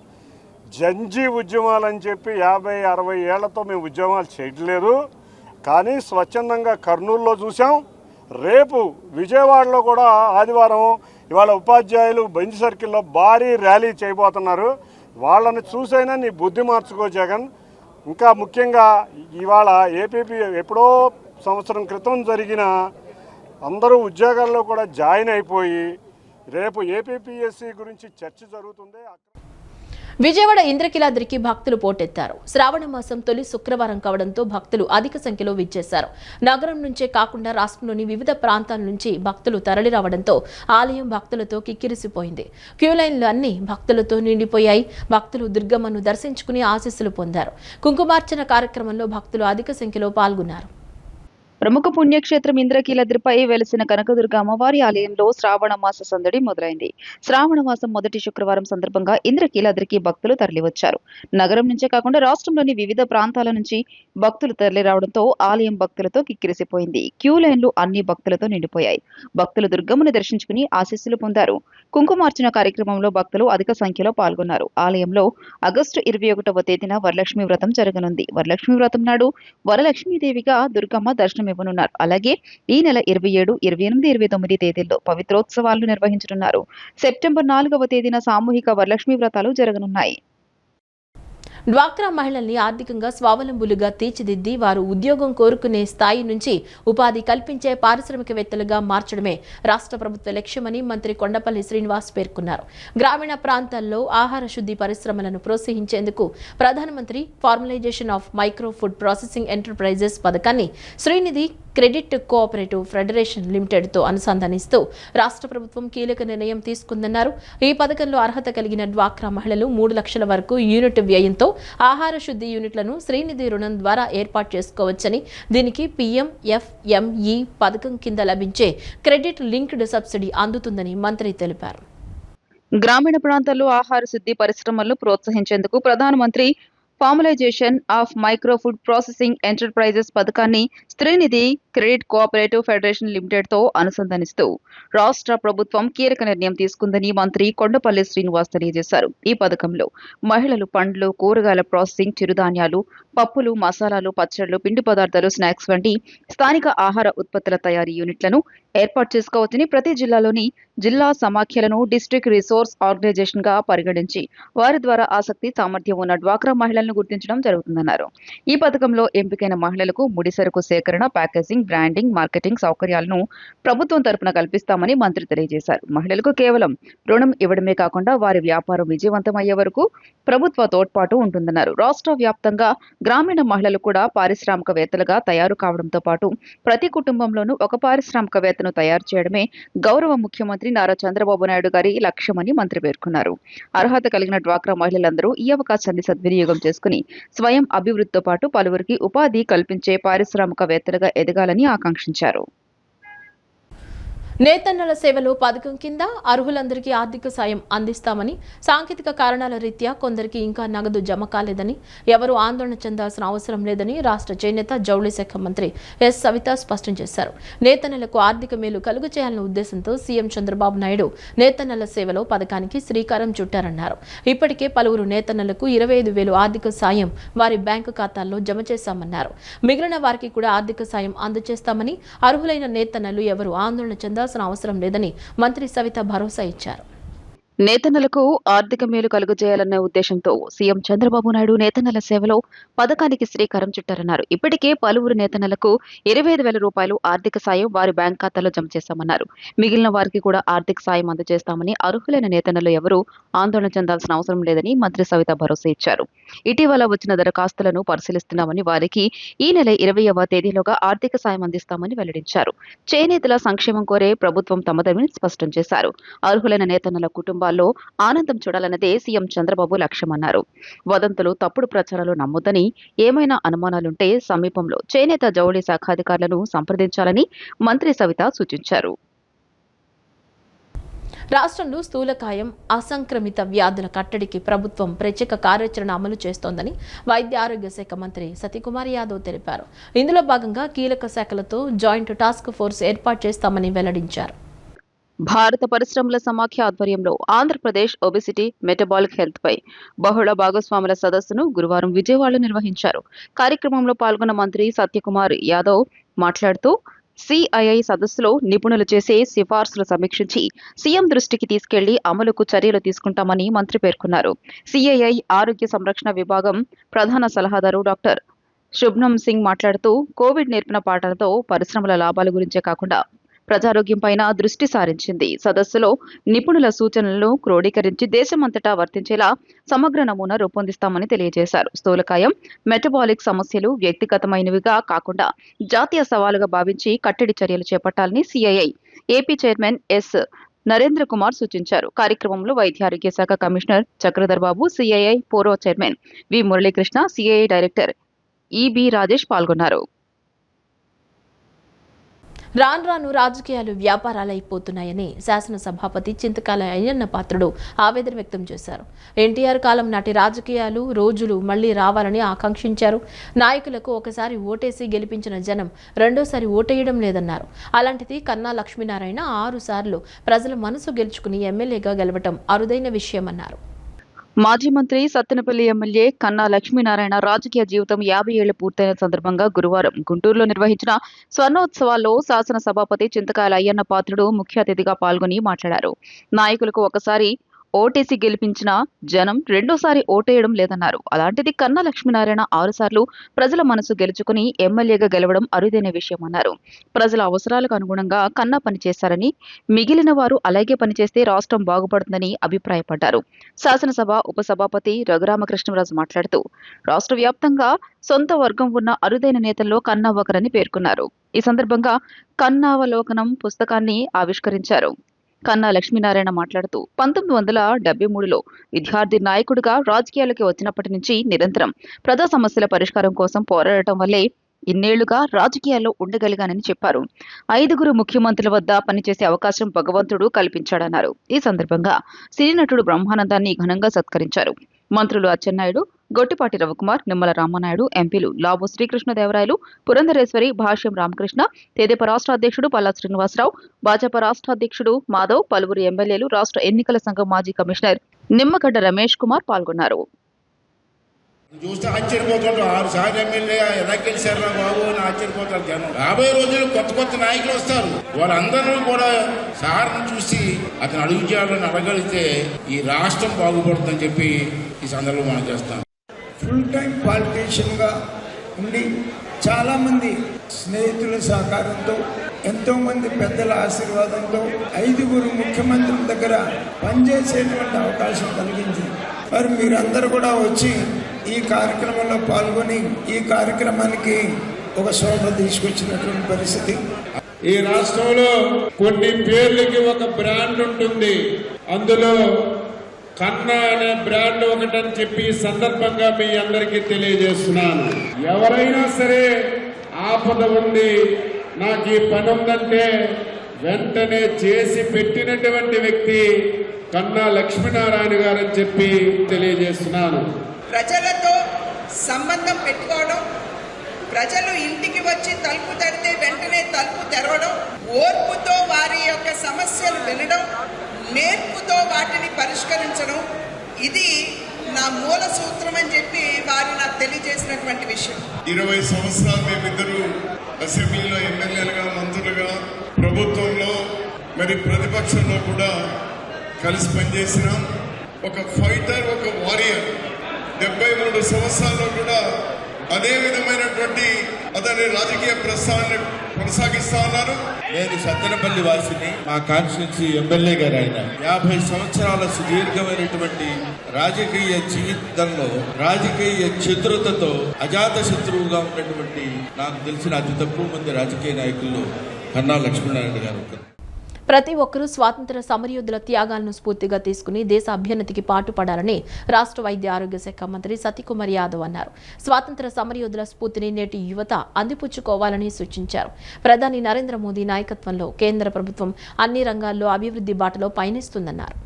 జంజీ ఉద్యమాలని చెప్పి 50-60 ఏళ్లతో మేము ఉద్యమాలు చేయట్లేదు, కానీ స్వచ్ఛందంగా కర్నూలులో చూసాం. రేపు విజయవాడలో కూడా ఆదివారం ఇవాళ ఉపాధ్యాయులు బెంచ్ సర్కిల్లో భారీ ర్యాలీ చేయబోతున్నారు. వాళ్ళని చూసైనా నీ బుద్ధి మార్చుకో జగన్. ఇంకా ముఖ్యంగా ఇవాళ ఏపీపీ ఎప్పుడో సంవత్సరం క్రితం జరిగిన అందరూ ఉద్యోగాల్లో కూడా జాయిన్ అయిపోయి రేపు ఏపీపీఎస్సీ గురించి చర్చ జరుగుతుంది. విజయవాడ ఇంద్రకీలాద్రికి భక్తులు పోటెత్తారు. శ్రావణ మాసం తొలి శుక్రవారం కావడంతో భక్తులు అధిక సంఖ్యలో విచ్చేశారు. నగరం నుంచే కాకుండా రాష్ట్రంలోని వివిధ ప్రాంతాల నుంచి భక్తులు తరలిరావడంతో ఆలయం భక్తులతో కిక్కిరిసిపోయింది. క్యూలైన్లు అన్ని భక్తులతో నిండిపోయాయి. భక్తులు దుర్గమ్మను దర్శించుకుని ఆశీస్సులు పొందారు. కుంకుమార్చన కార్యక్రమంలో భక్తులు అధిక సంఖ్యలో పాల్గొన్నారు. ప్రముఖ పుణ్యక్షేత్రం ఇంద్రకీలాద్రిపై వెలిసిన కనకదుర్గ అమ్మవారి ఆలయంలో శ్రావణ మాస సందడి మొదలైంది. శ్రావణ మాసం మొదటి శుక్రవారం సందర్భంగా ఇంద్రకీలాద్రికి భక్తులు తరలివచ్చారు. నగరం నుంచే కాకుండా రాష్ట్రంలోని వివిధ ప్రాంతాల నుంచి భక్తులు తరలి రావడంతో ఆలయం భక్తులతో కిక్కిరిసిపోయింది. క్యూ లైన్లు అన్ని భక్తులతో నిండిపోయాయి. భక్తులు దుర్గమ్మను దర్శించుకుని ఆశీస్సులు పొందారు. కుంకుమార్చన కార్యక్రమంలో భక్తులు అధిక సంఖ్యలో పాల్గొన్నారు. ఆలయంలో ఆగస్టు 21వ తేదీన వరలక్ష్మి వ్రతం జరగనుంది. వరలక్ష్మి వ్రతం నాడు వరలక్ష్మీదేవిగా దుర్గమ్మ దర్శనమివ్వనున్నారు. అలాగే ఈ నెల 27, 28, 29 తేదీల్లో పవిత్రోత్సవాలు నిర్వహించనున్నారు. సెప్టెంబర్ 4వ తేదీన సామూహిక వరలక్ష్మి వ్రతాలు జరగనున్నాయి. డ్వాక్రా మహిళల్ని ఆర్థికంగా స్వావలంబులుగా తీర్చిదిద్ది వారు ఉద్యోగం కోరుకునే స్థాయి నుంచి ఉపాధి కల్పించే పారిశ్రామికవేత్తలుగా మార్చడమే రాష్ట్ర ప్రభుత్వ లక్ష్యమని మంత్రి కొండపల్లి శ్రీనివాస్ పేర్కొన్నారు. గ్రామీణ ప్రాంతాల్లో ఆహార శుద్ధి పరిశ్రమలను ప్రోత్సహించేందుకు ప్రధానమంత్రి formalisation of micro food processing enterprises పథకాన్ని శ్రీనిధి క్రెడిట్ కోఆపరేటివ్ ఫెడరేషన్ లిమిటెడ్తో అనుసంధానిస్తూ రాష్ట్ర ప్రభుత్వం కీలక నిర్ణయం తీసుకుందన్నారు. ఈ పథకంలో అర్హత కలిగిన డ్వాక్రా మహిళలు 3 లక్షల వరకు యూనిట్ వ్యయంతో ఆహార శుద్ధి యూనిట్లను శ్రీనిధి రుణం ద్వారా ఏర్పాటు చేసుకోవచ్చని, దీనికి PMFME పథకం కింద లభించే క్రెడిట్ లింక్డ్ సబ్సిడీ అందుతుందని మంత్రి తెలిపారు. గ్రామీణ ప్రాంతాల్లో ఆహార శుద్ధి పరిశ్రమలను ప్రోత్సహించేందుకు ప్రధానమంత్రి formalisation of micro food processing enterprises పథకాన్ని శ్రీనిధి క్రెడిట్ కోఆపరేటివ్ ఫెడరేషన్ లిమిటెడ్తో అనుసంధానిస్తూ రాష్ట్ర ప్రభుత్వం కీలక నిర్ణయం తీసుకుందని మంత్రి కొండపల్లి శ్రీనివాస్ తెలియజేశారు. ఈ పథకంలో మహిళలు పండ్లు, కూరగాయల ప్రాసెసింగ్, చిరుధాన్యాలు, పప్పులు, మసాలాలు, పచ్చళ్లు, పిండి పదార్థాలు, స్నాక్స్ వంటి స్థానిక ఆహార ఉత్పత్తుల తయారీ యూనిట్లను ఏర్పాటు చేసుకోవచ్చని, ప్రతి జిల్లాలోని జిల్లా సమాఖ్యలను డిస్ట్రిక్ట్ రిసోర్స్ ఆర్గనైజేషన్ గా పరిగణించి వారి ద్వారా ఆసక్తి, సామర్థ్యం ఉన్న డ్వాక్రా మహిళలను గుర్తించడం జరుగుతుందన్నారు. ఈ పథకంలో ఎంపికైన మహిళలకు ముడిసరుకు సేకరణ, ప్యాకేజింగ్, బ్రాండింగ్, మార్కెటింగ్ సౌకర్యాలను ప్రభుత్వం తరపున కల్పిస్తామని మంత్రి తెలియజేశారు. మహిళలకు కేవలం రుణం ఇవ్వడమే కాకుండా వారి వ్యాపారం విజయవంతమయ్యే వరకు ప్రభుత్వ తోడ్పాటు ఉంటుందన్నారు. రాష్ట్ర వ్యాప్తంగా గ్రామీణ మహిళలు కూడా పారిశ్రామికవేత్తలుగా తయారు కావడంతో పాటు ప్రతి కుటుంబంలోనూ ఒక పారిశ్రామికవేత్తను తయారు చేయడమే గౌరవ ముఖ్యమంత్రి నారా చంద్రబాబు నాయుడు గారి లక్ష్యమని మంత్రి పేర్కొన్నారు. అర్హత కలిగిన డ్వాక్రా మహిళలందరూ ఈ అవకాశాన్ని సద్వినియోగం చేసుకుని స్వయం అభివృద్ధితో పాటు పలువురికి ఉపాధి కల్పించే పారిశ్రామికవేత్తలుగా ఎదగాలని ఆకాంక్షించారు. నేతన్నల సేవలో పథకం కింద అర్హులందరికీ ఆర్థిక సాయం అందిస్తామని, సాంకేతిక కారణాల రీత్యా కొందరికి ఇంకా నగదు జమ కాలేదని, ఎవరూ ఆందోళన చెందాల్సిన అవసరం లేదని రాష్ట్ర చేనేత జౌళి శాఖ మంత్రి ఎస్ సవిత స్పష్టం చేశారు. నేతన్నలకు ఆర్థిక మేలు కలుగు చేయాలన్న ఉద్దేశంతో సీఎం చంద్రబాబు నాయుడు నేతన్నల సేవలో పథకానికి శ్రీకారం చుట్టారన్నారు. ఇప్పటికే పలువురు నేతన్నలకు 25,000 ఆర్థిక సాయం వారి బ్యాంకు ఖాతాల్లో జమ చేశామన్నారు. మిగిలిన వారికి కూడా ఆర్థిక సాయం అందజేస్తామని, అర్హులైన నేతన్నలు ఎవరు ఆందోళన చెందాల్సిన అవసరం లేదని మంత్రి సవిత భరోసా ఇచ్చారు. నేతన్నలకు ఆర్థిక మేలు కలుగజేయాలన్న ఉద్దేశంతో సీఎం చంద్రబాబు నాయుడు నేతన్నల సేవలో పథకానికి శ్రీకారం చుట్టారన్నారు. ఇప్పటికే పలువురు నేతన్నలకు 25,000 రూపాయలు ఆర్థిక సాయం వారి బ్యాంక్ ఖాతాలో జమ చేశామన్నారు. మిగిలిన వారికి కూడా ఆర్థిక సాయం అందజేస్తామని, అర్హులైన నేతన్నలు ఎవరూ ఆందోళన చెందాల్సిన అవసరం లేదని మంత్రి సవిత భరోసా ఇచ్చారు. ఇటీవల వచ్చిన దరఖాస్తులను పరిశీలిస్తున్నామని, వారికి ఈ నెల 20వ తేదీలోగా ఆర్థిక సాయం అందిస్తామని వెల్లడించారు. చేనేతల సంక్షేమం కోరే ప్రభుత్వం తమదని స్పష్టం చేశారు. అర్హులైన నేతన్నల కుటుంబాల్లో ఆనందం చూడాలన్నదే సీఎం చంద్రబాబు లక్ష్యమన్నారు. వదంతులు, తప్పుడు ప్రచారాలు నమ్మొద్దని, ఏమైనా అనుమానాలుంటే సమీపంలో చేనేత జౌళి శాఖాధికారులను సంప్రదించాలని మంత్రి సవిత సూచించారు. రాష్ట్రంలో స్థూలకాయం, అసంక్రమిత వ్యాధుల కట్టడికి ప్రభుత్వం ప్రత్యేక కార్యాచరణ అమలు చేస్తోందని వైద్య ఆరోగ్య శాఖ మంత్రి సతీకుమార్ యాదవ్ తెలిపారు. ఇందులో భాగంగా కీలక శాఖలతో జాయింట్ టాస్క్ ఫోర్స్ ఏర్పాటు చేస్తామని వెల్లడించారు. భారత పరిశ్రమల సమాఖ్య ఆధ్వర్యంలో ఆంధ్రప్రదేశ్ ఒబెసిటీ, మెటబాలిక్ హెల్త్ పై బహుళ భాగస్వాముల సదస్సును గురువారం విజయవాడలో నిర్వహించారు. కార్యక్రమంలో పాల్గొన్న మంత్రి సత్యకుమార్ యాదవ్ మాట్లాడుతూ సిఐఐ సదస్సులో నిపుణులు చేసే సిఫార్సులు సమీక్షించి సీఎం దృష్టికి తీసుకెళ్లి అమలుకు చర్యలు తీసుకుంటామని మంత్రి పేర్కొన్నారు. సిఐఐ ఆరోగ్య సంరక్షణ విభాగం ప్రధాన సలహాదారు డాక్టర్ శుభ్నం సింగ్ మాట్లాడుతూ కోవిడ్ నేర్పిన పాఠాలతో పరిశ్రమల లాభాల గురించే కాకుండా ప్రజారోగ్యంపైన దృష్టి సారించింది. సదస్సులో నిపుణుల సూచనలను క్రోడీకరించి దేశమంతటా వర్తించేలా సమగ్ర నమూనా రూపొందిస్తామని తెలియజేశారు. స్థూలకాయం, మెటబాలిక్ సమస్యలు వ్యక్తిగతమైనవిగా కాకుండా జాతీయ సవాలుగా భావించి కట్టడి చర్యలు చేపట్టాలని CII AP chairman S Narendra Kumar సూచించారు. కార్యక్రమంలో వైద్య ఆరోగ్య శాఖ కమిషనర్ చక్రధర్ బాబు, సిఐఐ పూర్వ chairman V Muralikrishna, CII director EB Rajesh పాల్గొన్నారు. రాను రాను రాజకీయాలు వ్యాపారాలైపోతున్నాయని శాసనసభాపతి చింతకాల అయ్యన్న పాత్రుడు ఆవేదన వ్యక్తం చేశారు. ఎన్టీఆర్ కాలం నాటి రాజకీయాలు రోజులు మళ్లీ రావాలని ఆకాంక్షించారు. నాయకులకు ఒకసారి ఓటేసి గెలిపించిన జనం రెండోసారి ఓటేయడం లేదన్నారు. అలాంటిది కన్నా లక్ష్మీనారాయణ 6 సార్లు ప్రజల మనసు గెలుచుకుని ఎమ్మెల్యేగా గెలవటం అరుదైన విషయమన్నారు. మాజీ మంత్రి సత్తెనపల్లి ఎమ్మెల్యే కన్నా లక్ష్మీనారాయణ రాజకీయ జీవితం 50 ఏళ్లు పూర్తయిన సందర్భంగా గురువారం గుంటూరులో నిర్వహించిన స్వర్ణోత్సవాల్లో శాసన సభాపతి చింతకాయల అయ్యన్న పాత్రుడు ముఖ్య అతిథిగా పాల్గొని మాట్లాడారు. నాయకులకు ఒకసారి ఓటేసి గెలిపించిన జనం రెండోసారి ఓటేయడం లేదన్నారు. అలాంటిది కన్నా లక్ష్మీనారాయణ 6 సార్లు ప్రజల మనసు గెలుచుకుని ఎమ్మెల్యేగా గెలవడం అరుదైన విషయమన్నారు. ప్రజల అవసరాలకు అనుగుణంగా కన్నా పనిచేశారని, మిగిలిన వారు అలాగే పనిచేస్తే రాష్ట్రం బాగుపడుతుందని అభిప్రాయపడ్డారు. శాసనసభ ఉపసభాపతి రఘురామకృష్ణరాజు మాట్లాడుతూ రాష్ట్ర వ్యాప్తంగా సొంత వర్గం ఉన్న అరుదైన నేతల్లో కన్నా ఒకరని పేర్కొన్నారు. ఈ సందర్భంగా కన్నావలోకనం పుస్తకాన్ని ఆవిష్కరించారు. కన్నా లక్ష్మీనారాయణ మాట్లాడుతూ 1973లో విద్యార్థి నాయకుడిగా రాజకీయాలకి వచ్చినప్పటి నుంచి నిరంతరం ప్రజా సమస్యల పరిష్కారం కోసం పోరాడటం వల్లే ఇన్నేళ్లుగా రాజకీయాల్లో ఉండగలిగానని చెప్పారు. 5గురు ముఖ్యమంత్రుల వద్ద పనిచేసే అవకాశం భగవంతుడు కల్పించాడన్నారు. ఈ సందర్భంగా సినీ నటుడు బ్రహ్మానందాన్ని ఘనంగా సత్కరించారు. మంత్రులు అచ్చెన్నాయుడు, గొట్టిపాటి రవికుమార్, నిమ్మల రామనాయుడు, ఎంపీలు లాబు శ్రీకృష్ణదేవరాయలు, పురంధరేశ్వరి, భాష్యం రామకృష్ణ, తెదేపా రాష్ట్ర అధ్యక్షుడు పల్లా శ్రీనివాసరావు, భాజపా రాష్ట్ర అధ్యక్షుడు మాధవ్, పలువురు ఎమ్మెల్యేలు, రాష్ట్ర ఎన్నికల సంఘం మాజీ కమిషనర్ నిమ్మగడ్డ రమేష్ కుమార్ పాల్గొన్నారు. చూస్తే ఆశ్చర్యపోతాడు. 6 సార్లు ఎమ్మెల్యే ఎలా గెలిచారా బాబు అని ఆశ్చర్యపోతారు జనం. రాబోయే రోజుల్లో కొత్త కొత్త నాయకులు వస్తారు. వాళ్ళందరూ కూడా సార్ని చూసి అతను అడుగు చేయాలని అడగలిగితే ఈ రాష్ట్రం బాగుపడుతుందని చెప్పి ఈ సందర్భంలో మనం చేస్తాం. ఫుల్ టైం పాలిటీషియన్గా ఉండి చాలామంది స్నేహితుల సహకారంతో, ఎంతోమంది పెద్దల ఆశీర్వాదంతో 5గురు ముఖ్యమంత్రుల దగ్గర పనిచేసేటువంటి అవకాశం కలిగింది. మరి మీరందరూ కూడా వచ్చి ఈ కార్యక్రమంలో పాల్గొని ఈ కార్యక్రమానికి ఒక శోభ తీసుకొచ్చినటువంటి పరిస్థితి. ఈ రాష్ట్రంలో కొన్ని పేర్లకి ఒక బ్రాండ్ ఉంటుంది. అందులో కన్నా అనే బ్రాండ్ ఒకటని చెప్పి ఈ సందర్భంగా మీ అందరికీ తెలియజేస్తున్నాను. ఎవరైనా సరే ఆపద ఉంది, నాకు ఈ పని ఉందంటే వెంటనే చేసి పెట్టినటువంటి వ్యక్తి కన్నా లక్ష్మీనారాయణ గారని చెప్పి తెలియజేస్తున్నాను. ప్రజలతో సంబంధం పెట్టుకోవడం, ప్రజలు ఇంటికి వచ్చి తలుపు తడితే వెంటనే తలుపు తెరవడం, ఓర్పుతో వారి యొక్క సమస్యలు వినడం, నేర్పుతో వాటిని పరిష్కరించడం, ఇది నా మూల సూత్రం అని చెప్పి వారు నాకు తెలియజేసినటువంటి విషయం. 20 సంవత్సరాలు మేమిద్దరు అసెంబ్లీలో ఎమ్మెల్యేలుగా, మంత్రులుగా, ప్రభుత్వంలో మరి ప్రతిపక్షంలో కూడా కలిసి పనిచేసినాం. ఒక ఫైటర్, ఒక వారియర్. 73 సంవత్సరాల్లో కూడా అదే విధమైనటువంటి అతని రాజకీయ ప్రస్థానాన్ని కొనసాగిస్తా ఉన్నారు. నేను సత్తెనపల్లి వాసిని. మా కాన్స్టిట్యున్సీ ఎమ్మెల్యే గారు ఆయన. 50 సంవత్సరాల సుదీర్ఘమైనటువంటి రాజకీయ జీవితంలో రాజకీయ చతురతతో అజాత శత్రువుగా ఉన్నటువంటి నాకు తెలిసిన అతి తక్కువ మంది రాజకీయ నాయకుల్లో కన్నా లక్ష్మీనారాయణ గారు. ప్రతి ఒక్కరూ స్వాతంత్ర సమరయోధుల త్యాగాలను స్ఫూర్తిగా తీసుకుని దేశ అభ్యున్నతికి పాటుపడాలని రాష్ట్ర వైద్య ఆరోగ్య శాఖ మంత్రి సతీకుమార్ యాదవ్ అన్నారు. స్వాతంత్ర సమరయోధుల స్ఫూర్తిని నేటి యువత అందిపుచ్చుకోవాలని సూచించారు. ప్రధాని నరేంద్ర మోదీ నాయకత్వంలో కేంద్ర ప్రభుత్వం అన్ని రంగాల్లో అభివృద్ధి బాటలో పయనిస్తుందన్నారు.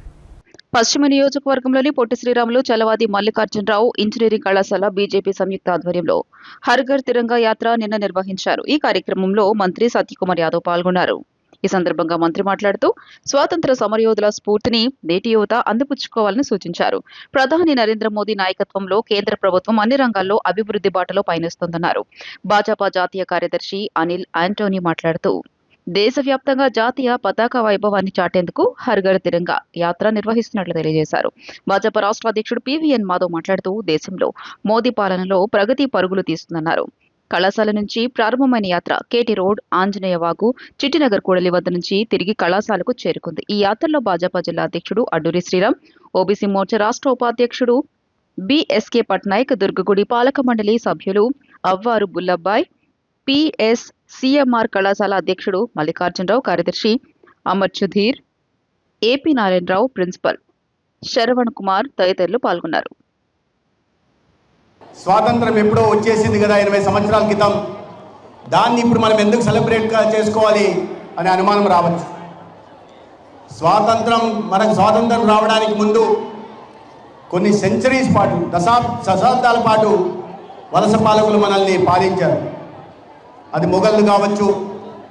పశ్చిమ నియోజకవర్గంలోని పొట్టి శ్రీరాములు, చలవాది మల్లికార్జునరావు ఇంజనీరింగ్ కళాశాల బీజేపీ సంయుక్త ఆధ్వర్యంలో హర్ ఘర్ తిరంగా యాత్ర నిన్న నిర్వహించారు. ఈ కార్యక్రమంలో మంత్రి సతీకుమార్ యాదవ్ పాల్గొన్నారు. ఈ సందర్భంగా మంత్రి మాట్లాడుతూ స్వాతంత్ర సమరయోధుల స్ఫూర్తిని నేటి యువత అందిపుచ్చుకోవాలని సూచించారు. ప్రధాని నరేంద్ర మోదీ నాయకత్వంలో కేంద్ర ప్రభుత్వం అన్ని రంగాల్లో అభివృద్ధి బాటలో పయనిస్తోందన్నారు. భాజపా జాతీయ కార్యదర్శి అనిల్ ఆంటోనీ మాట్లాడుతూ దేశవ్యాప్తంగా జాతీయ పతాక వైభవాన్ని చాటేందుకు హర్ ఘర్ తిరంగా యాత్ర నిర్వహిస్తున్నట్లు తెలియజేశారు. భాజపా రాష్ట్ర అధ్యక్షుడు పివిఎన్ మాధవ్ మాట్లాడుతూ దేశంలో మోదీ పాలనలో ప్రగతి పరుగులు తీస్తుందన్నారు. కళాశాల నుంచి ప్రారంభమైన యాత్ర కేటీ రోడ్, ఆంజనేయ వాగు, చిట్టినగర్ కూడలి వద్ద నుంచి తిరిగి కళాశాలకు చేరుకుంది. ఈ యాత్రలో భాజపా జిల్లా అధ్యక్షుడు అడ్డూరి శ్రీరామ్, ఓబీసీ మోర్చా రాష్ట్ర ఉపాధ్యక్షుడు బిఎస్కే పట్నాయక్, దుర్గగుడి పాలక మండలి సభ్యులు అవ్వారు బుల్లబ్బాయ్, పిఎస్ సిఎంఆర్ కళాశాల అధ్యక్షుడు మల్లికార్జునరావు, కార్యదర్శి అమర్ సుధీర్, ఏపీ నారాయణరావు, ప్రిన్సిపల్ శరవణ్ కుమార్ తదితరులు పాల్గొన్నారు. స్వాతంత్రం ఎప్పుడో వచ్చేసింది కదా 80 సంవత్సరాల క్రితం. దాన్ని ఇప్పుడు మనం ఎందుకు సెలబ్రేట్గా చేసుకోవాలి అనే అనుమానం రావచ్చు. మనకు స్వాతంత్రం రావడానికి ముందు కొన్ని సెంచరీస్ పాటు దశాబ్దాల పాటు వలస పాలకులు మనల్ని పాలించారు. అది మొఘళ్ళు కావచ్చు,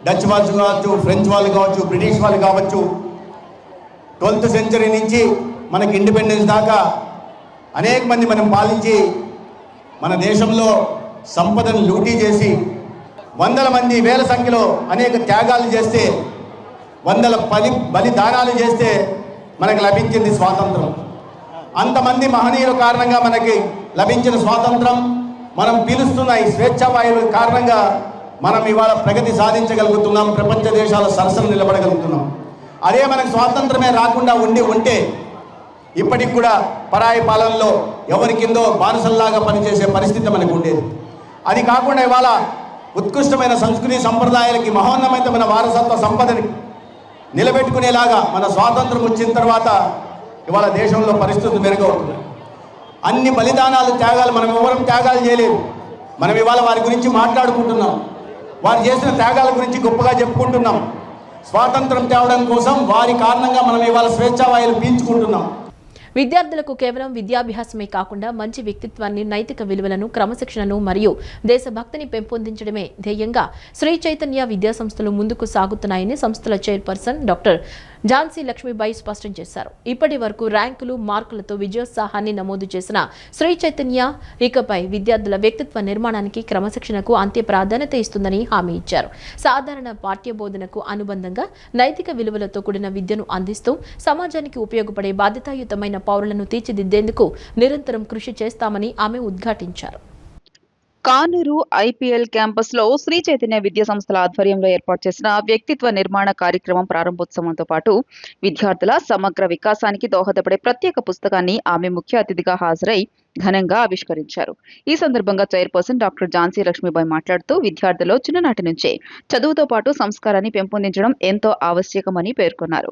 డచ్ వాళ్ళు కావచ్చు, ఫ్రెంచ్ వాళ్ళు కావచ్చు, బ్రిటిష్ వాళ్ళు కావచ్చు. 12th సెంచరీ నుంచి మనకి ఇండిపెండెన్స్ దాకా అనేక మంది మనం పాలించి మన దేశంలో సంపదను లూటీ చేసి వందల మంది వేల సంఖ్యలో అనేక త్యాగాలు చేస్తే, వందల బలిదానాలు చేస్తే మనకు లభించింది స్వాతంత్రం. అంతమంది మహనీయుల కారణంగా మనకి లభించిన స్వాతంత్రం, మనం పీలుస్తున్న ఈ స్వేచ్ఛావాయువుల కారణంగా మనం ఇవాళ ప్రగతి సాధించగలుగుతున్నాం, ప్రపంచ దేశాల సరసన నిలబడగలుగుతున్నాం. అదే మనకు స్వాతంత్రమే రాకుండా ఉంటే ఇప్పటికి కూడా పరాయి పాలనలో ఎవరి కిందో బానిసల్లాగా పనిచేసే పరిస్థితి మనకు ఉండేది. అది కాకుండా ఇవాళ ఉత్కృష్టమైన సంస్కృతి సంప్రదాయాలకి మహోన్నతమైన వారసత్వ సంపదని నిలబెట్టుకునేలాగా మన స్వాతంత్రం వచ్చిన తర్వాత ఇవాళ దేశంలో పరిస్థితులు మెరుగవుతున్నాయి. అన్ని బలిదానాలు త్యాగాలు మనం ఎవరం త్యాగాలు చేయలేదు. మనం ఇవాళ వారి గురించి మాట్లాడుకుంటున్నాం, వారు చేసిన త్యాగాల గురించి గొప్పగా చెప్పుకుంటున్నాం. స్వాతంత్రం తేవడం కోసం వారి కారణంగా మనం ఇవాళ స్వేచ్ఛావాయులు పీల్చుకుంటున్నాం. విద్యార్థులకు కేవలం విద్యాభ్యాసమే కాకుండా మంచి వ్యక్తిత్వాన్ని, నైతిక విలువలను, క్రమశిక్షణను మరియు దేశభక్తిని పెంపొందించడమే ధ్యేయంగా శ్రీ చైతన్య విద్యా సంస్థలు ముందుకు సాగుతున్నాయని సంస్థల చైర్పర్సన్ డాక్టర్ ఝాన్సీ లక్ష్మీబాయి స్పష్టం చేశారు. ఇప్పటి వరకు ర్యాంకులు, మార్కులతో విజయోత్సాహాన్ని నమోదు చేసిన శ్రీ చైతన్య ఇకపై విద్యార్థుల వ్యక్తిత్వ నిర్మాణానికి, క్రమశిక్షణకు అంత్య ప్రాధాన్యత ఇస్తుందని హామీ ఇచ్చారు. సాధారణ పాఠ్య బోధనకు అనుబంధంగా నైతిక విలువలతో కూడిన విద్యను అందిస్తూ సమాజానికి ఉపయోగపడే బాధ్యతాయుతమైన పౌరులను తీర్చిదిద్దేందుకు నిరంతరం కృషి చేస్తామని ఆమె ఉద్ఘాటించారు. కానూరు ఐపీఎల్ క్యాంపస్ లో శ్రీ చైతన్య విద్యా సంస్థల ఆధ్వర్యంలో ఏర్పాటు చేసిన వ్యక్తిత్వ నిర్మాణ కార్యక్రమం ప్రారంభోత్సవంతో పాటు విద్యార్థుల సమగ్ర వికాసానికి దోహదపడే ప్రత్యేక పుస్తకాన్ని ఆమె ముఖ్య అతిథిగా హాజరై ఘనంగా ఆవిష్కరించారు. ఈ సందర్భంగా చైర్పర్సన్ డాక్టర్ ఝాన్సీ లక్ష్మీబాయి మాట్లాడుతూ విద్యార్థులు చిన్ననాటి నుంచే చదువుతో పాటు సంస్కారాన్ని పెంపొందించడం ఎంతో ఆవశ్యకమని పేర్కొన్నారు.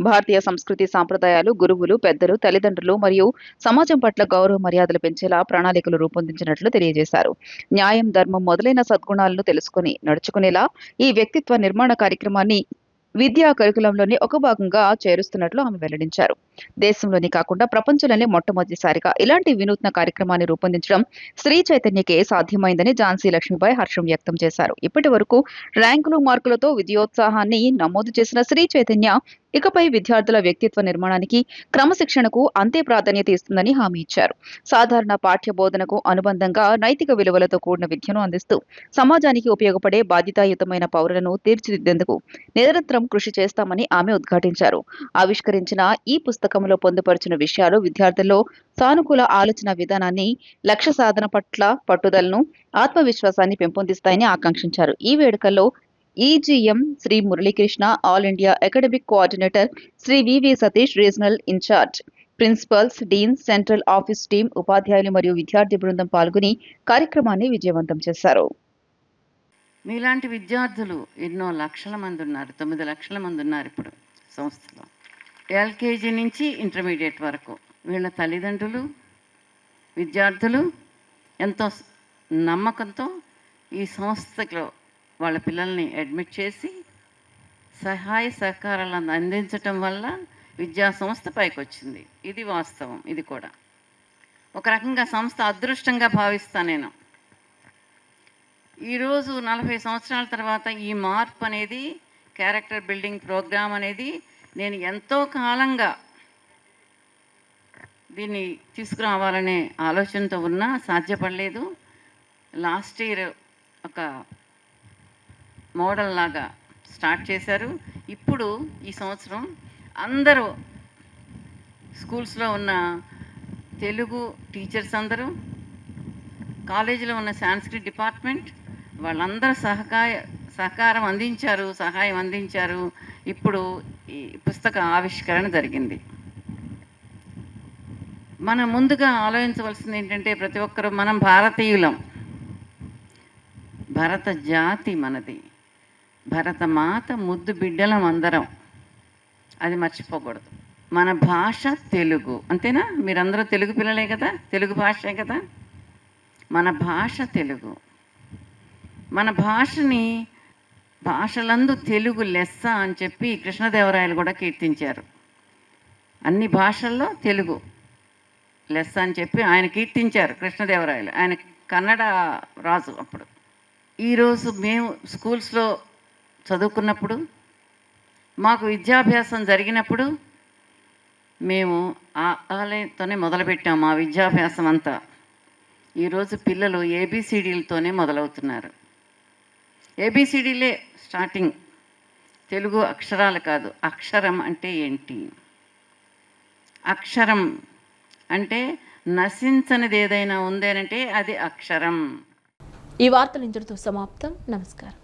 భారతీయ సంస్కృతి సాంప్రదాయాలు, గురువులు, పెద్దలు, తల్లిదండ్రులు మరియు సమాజం పట్ల గౌరవ మర్యాదలు పెంచేలా ప్రణాళికలు రూపొందించినట్లు తెలియజేశారు. న్యాయం, ధర్మం మొదలైన సద్గుణాలను తెలుసుకుని నడుచుకునేలా ఈ వ్యక్తిత్వ నిర్మాణ కార్యక్రమాన్ని విద్యా కరికులంలోని ఒక భాగంగా చేరుస్తున్నట్లు ఆమె వెల్లడించారు. దేశంలోని కాకుండా ప్రపంచంలోనే మొట్టమొదటిసారిగా ఇలాంటి వినూత్న కార్యక్రమాన్ని రూపొందించడం శ్రీ చైతన్యకే సాధ్యమైందని ఝాన్సీ లక్ష్మీబాయి హర్షం వ్యక్తం చేశారు. ఇప్పటి వరకు ర్యాంకులు, మార్కులతో విజయోత్సాహాన్ని నమోదు చేసిన శ్రీ చైతన్య ఇకపై విద్యార్థుల వ్యక్తిత్వ నిర్మాణానికి, క్రమశిక్షణకు అంతే ప్రాధాన్యత ఇస్తుందని హామీ ఇచ్చారు. సాధారణ పాఠ్య బోధనకు అనుబంధంగా నైతిక విలువలతో కూడిన విద్యను అందిస్తూ సమాజానికి ఉపయోగపడే బాధ్యతాయుతమైన పౌరులను తీర్చిదిద్దేందుకు నిరంతరం కృషి చేస్తామని ఆమె ఉద్ఘాటించారు. ఆవిష్కరించిన ఈ పుస్తకంలో పొందుపరిచిన విషయాలు విద్యార్థుల్లో సానుకూల ఆలోచన విధానాన్ని, లక్ష్య సాధన పట్ల పట్టుదలను, ఆత్మవిశ్వాసాన్ని పెంపొందిస్తాయని ఆకాంక్షించారు. ఈ వేడుకల్లో EGM Shri Muralikrishna, all India academic coordinator Shri VV Satish, regional incharge, principals, deans, central office team, ఉపాధ్యాయులు మరియు విద్యార్థి బృందం పాల్గొని కార్యక్రమాన్ని విజయవంతం చేశారు. మీలాంటి విద్యార్థులు ఎన్నో లక్షల మంది ఉన్నారు, 9 లక్షల మంది ఉన్నారు ఇప్పుడు సంస్థలో. ఎల్కేజీ నుంచి ఇంటర్మీడియట్ వరకు వీళ్ళ తల్లిదండ్రులు, విద్యార్థులు ఎంతో నమ్మకంతో ఈ సంస్థలో వాళ్ళ పిల్లల్ని అడ్మిట్ చేసి సహాయ సహకారాలను అందించటం వల్ల విద్యా సంస్థ పైకి వచ్చింది. ఇది వాస్తవం. ఇది కూడా ఒక రకంగా సంస్థ అదృష్టంగా భావిస్తాను నేను. ఈరోజు 40 సంవత్సరాల తర్వాత ఈ మార్పు అనేది, క్యారెక్టర్ బిల్డింగ్ ప్రోగ్రామ్ అనేది నేను ఎంతో కాలంగా దీన్ని తీసుకురావాలనే ఆలోచనతో ఉన్నా సాధ్యపడలేదు. లాస్ట్ ఇయర్ ఒక మోడల్ లాగా స్టార్ట్ చేశారు. ఇప్పుడు ఈ సంవత్సరం అందరూ స్కూల్స్లో ఉన్న తెలుగు టీచర్స్ అందరూ, కాలేజీలో ఉన్న సాంస్క్రిట్ డిపార్ట్మెంట్ వాళ్ళందరూ సహకారం అందించారు, సహాయం అందించారు. ఇప్పుడు ఈ పుస్తక ఆవిష్కరణ జరిగింది. మనం ముందుగా ఆలోచించవలసింది ఏంటంటే, ప్రతి ఒక్కరూ మనం భారతీయులం, భరత జాతి మనది, భరతమాత ముద్దు బిడ్డలం అందరం. అది మర్చిపోకూడదు. మన భాష తెలుగు, అంతేనా? మీరందరూ తెలుగు పిల్లలే కదా, తెలుగు భాషే కదా. మన భాష తెలుగు. మన భాషని భాషలందు తెలుగు లెస్స అని చెప్పి కృష్ణదేవరాయలు కూడా కీర్తించారు. అన్ని భాషల్లో తెలుగు లెస్స అని చెప్పి ఆయన కీర్తించారు కృష్ణదేవరాయలు. ఆయన కన్నడ రాజు అప్పుడు. ఈరోజు మేము స్కూల్స్లో చదువుకున్నప్పుడు, మాకు విద్యాభ్యాసం జరిగినప్పుడు మేము ఆలయంతోనే మొదలుపెట్టాము మా విద్యాభ్యాసం అంతా. ఈరోజు పిల్లలు ఏబిసిడీలతోనే మొదలవుతున్నారు. ఏబిసిడీలే స్టార్టింగ్, తెలుగు అక్షరాలు కాదు. అక్షరం అంటే ఏంటి? అక్షరం అంటే నశించనిది ఏదైనా ఉందేనంటే అది అక్షరం. ఈ వార్తలు ఇంతటితో సమాప్తం. నమస్కారం.